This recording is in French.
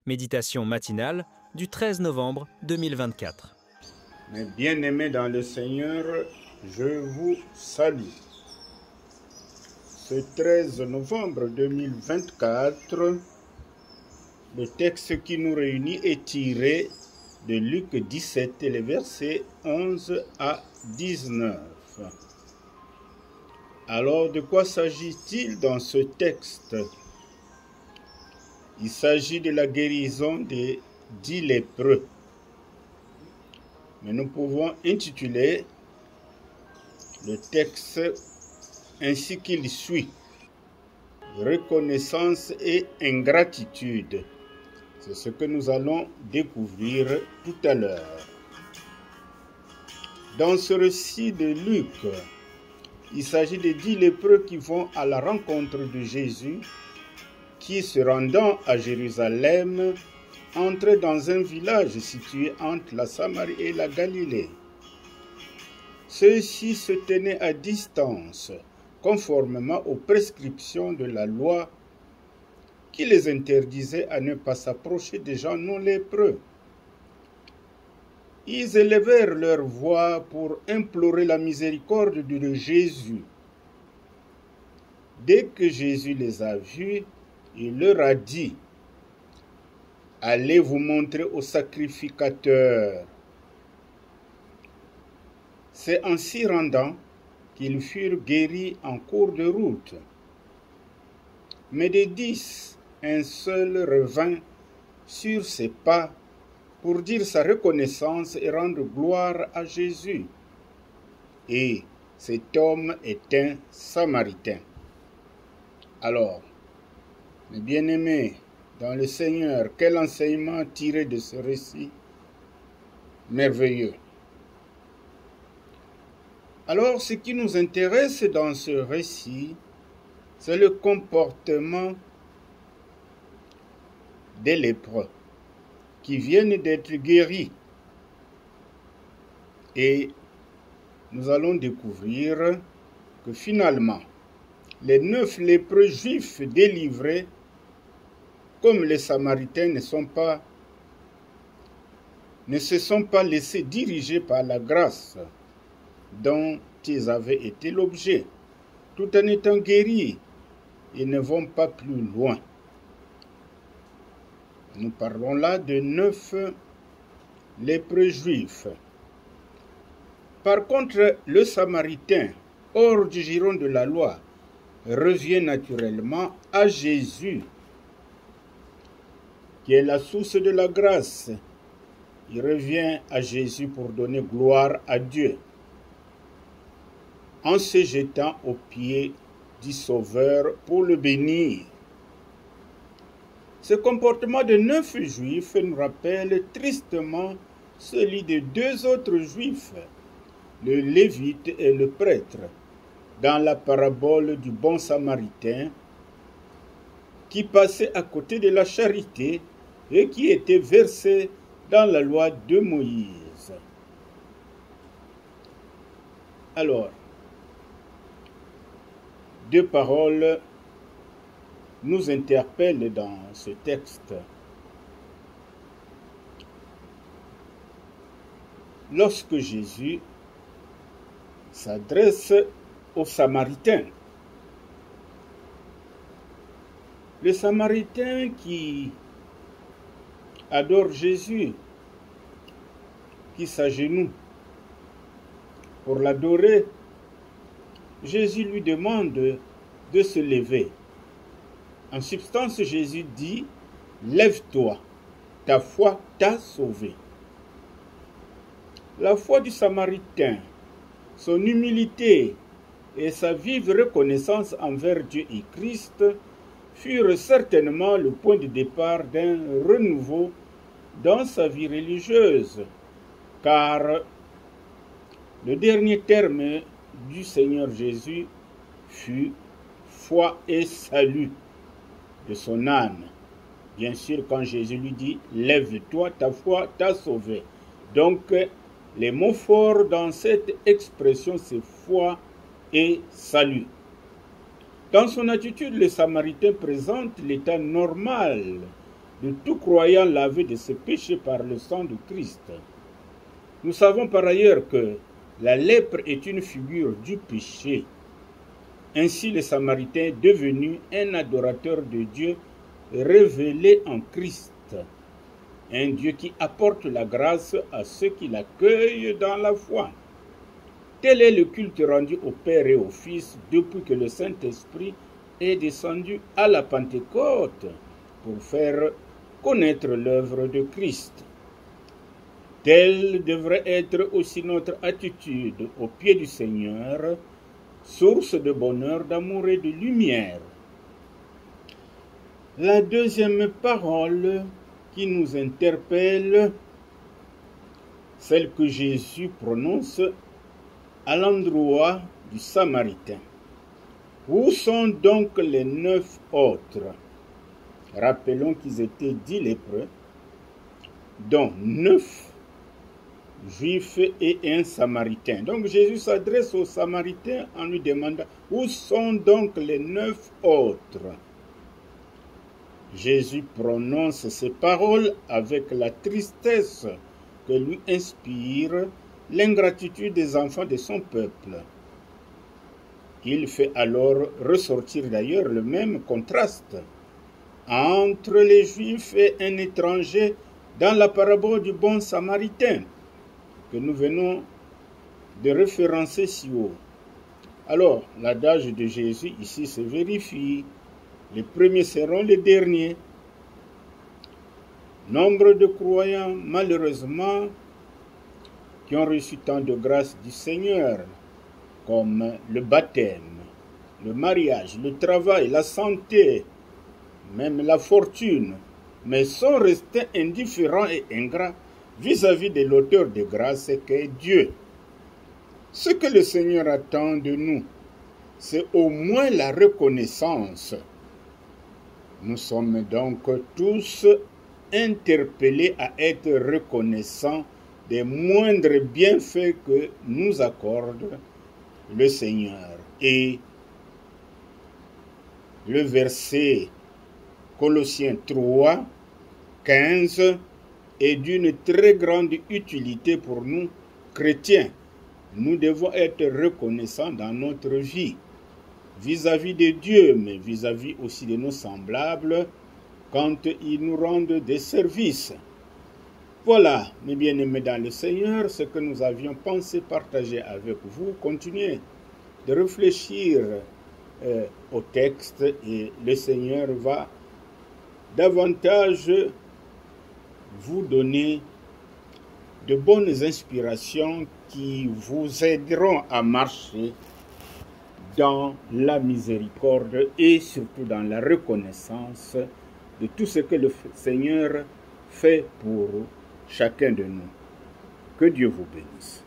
Méditation matinale du 13 novembre 2024. Mes bien-aimés dans le Seigneur, je vous salue. Ce 13 novembre 2024, le texte qui nous réunit est tiré de Luc 17, les versets 11 à 19. Alors, de quoi s'agit-il dans ce texte? Il s'agit de la guérison des 10 lépreux. Mais nous pouvons intituler le texte ainsi qu'il suit: reconnaissance et ingratitude. C'est ce que nous allons découvrir tout à l'heure. Dans ce récit de Luc, il s'agit de 10 lépreux qui vont à la rencontre de Jésus, qui, se rendant à Jérusalem, entre dans un village situé entre la Samarie et la Galilée. Ceux-ci se tenaient à distance, conformément aux prescriptions de la loi qui les interdisait à ne pas s'approcher des gens non lépreux. Ils élevèrent leur voix pour implorer la miséricorde de Jésus. Dès que Jésus les a vus, il leur a dit: allez vous montrer au sacrificateur. C'est en s'y rendant qu'ils furent guéris en cours de route. Mais des 10, un seul revint sur ses pas pour dire sa reconnaissance et rendre gloire à Jésus. Et cet homme est un Samaritain. Alors, mes bien-aimés dans le Seigneur, quel enseignement tirer de ce récit merveilleux? Alors, ce qui nous intéresse dans ce récit, c'est le comportement des lépreux qui viennent d'être guéris. Et nous allons découvrir que finalement, les 9 lépreux juifs délivrés, comme les Samaritains, ne se sont pas laissés diriger par la grâce dont ils avaient été l'objet. Tout en étant guéris, ils ne vont pas plus loin. Nous parlons là de 9 lépreux juifs. Par contre, le Samaritain, hors du giron de la loi, revient naturellement à Jésus, qui est la source de la grâce. Il revient à Jésus pour donner gloire à Dieu, en se jetant aux pieds du Sauveur pour le bénir. Ce comportement de 9 juifs nous rappelle tristement celui de 2 autres juifs, le lévite et le prêtre, dans la parabole du bon Samaritain, qui passait à côté de la charité et qui était versé dans la loi de Moïse. Alors, 2 paroles nous interpellent dans ce texte. Lorsque Jésus s'adresse aux Samaritains, le Samaritain qui adore Jésus, qui s'agenouille pour l'adorer, Jésus lui demande de se lever. En substance, Jésus dit: lève-toi, ta foi t'a sauvé. La foi du Samaritain, son humilité et sa vive reconnaissance envers Dieu et Christ furent certainement le point de départ d'un renouveau dans sa vie religieuse, car le dernier terme du Seigneur Jésus fut foi et salut de son âme. Bien sûr, quand Jésus lui dit « lève-toi, ta foi t'a sauvé ». Donc, les mots forts dans cette expression, c'est foi et salut. Dans son attitude, le Samaritain présente l'état normal de tout croyant lavé de ses péchés par le sang de Christ. Nous savons par ailleurs que la lèpre est une figure du péché. Ainsi, le Samaritain est devenu un adorateur de Dieu révélé en Christ, un Dieu qui apporte la grâce à ceux qui l'accueillent dans la foi. Tel est le culte rendu au Père et au Fils depuis que le Saint-Esprit est descendu à la Pentecôte pour faire connaître l'œuvre de Christ. Telle devrait être aussi notre attitude au pied du Seigneur, source de bonheur, d'amour et de lumière. La deuxième parole qui nous interpelle, celle que Jésus prononce à l'endroit du Samaritain. Où sont donc les 9 autres? Rappelons qu'ils étaient 10 lépreux, dont 9 Juifs et un Samaritain. Donc Jésus s'adresse aux Samaritains en lui demandant « Où sont donc les 9 autres ?» Jésus prononce ces paroles avec la tristesse que lui inspire l'ingratitude des enfants de son peuple. Il fait alors ressortir d'ailleurs le même contraste entre les Juifs et un étranger dans la parabole du bon Samaritain que nous venons de référencer si haut. Alors, l'adage de Jésus ici se vérifie. Les premiers seront les derniers. Nombre de croyants, malheureusement, qui ont reçu tant de grâce du Seigneur, comme le baptême, le mariage, le travail, la santé, même la fortune, mais sont restés indifférents et ingrats vis-à-vis de l'auteur de grâce qu'est Dieu. Ce que le Seigneur attend de nous, c'est au moins la reconnaissance. Nous sommes donc tous interpellés à être reconnaissants des moindres bienfaits que nous accorde le Seigneur. Et le verset Colossiens 3, 15 est d'une très grande utilité pour nous, chrétiens. Nous devons être reconnaissants dans notre vie, vis-à-vis de Dieu, mais vis-à-vis aussi de nos semblables, quand ils nous rendent des services. Voilà, mes bien-aimés dans le Seigneur, ce que nous avions pensé partager avec vous. Continuez de réfléchir au texte et le Seigneur va davantage vous donner de bonnes inspirations qui vous aideront à marcher dans la miséricorde et surtout dans la reconnaissance de tout ce que le Seigneur fait pour chacun de nous. Que Dieu vous bénisse.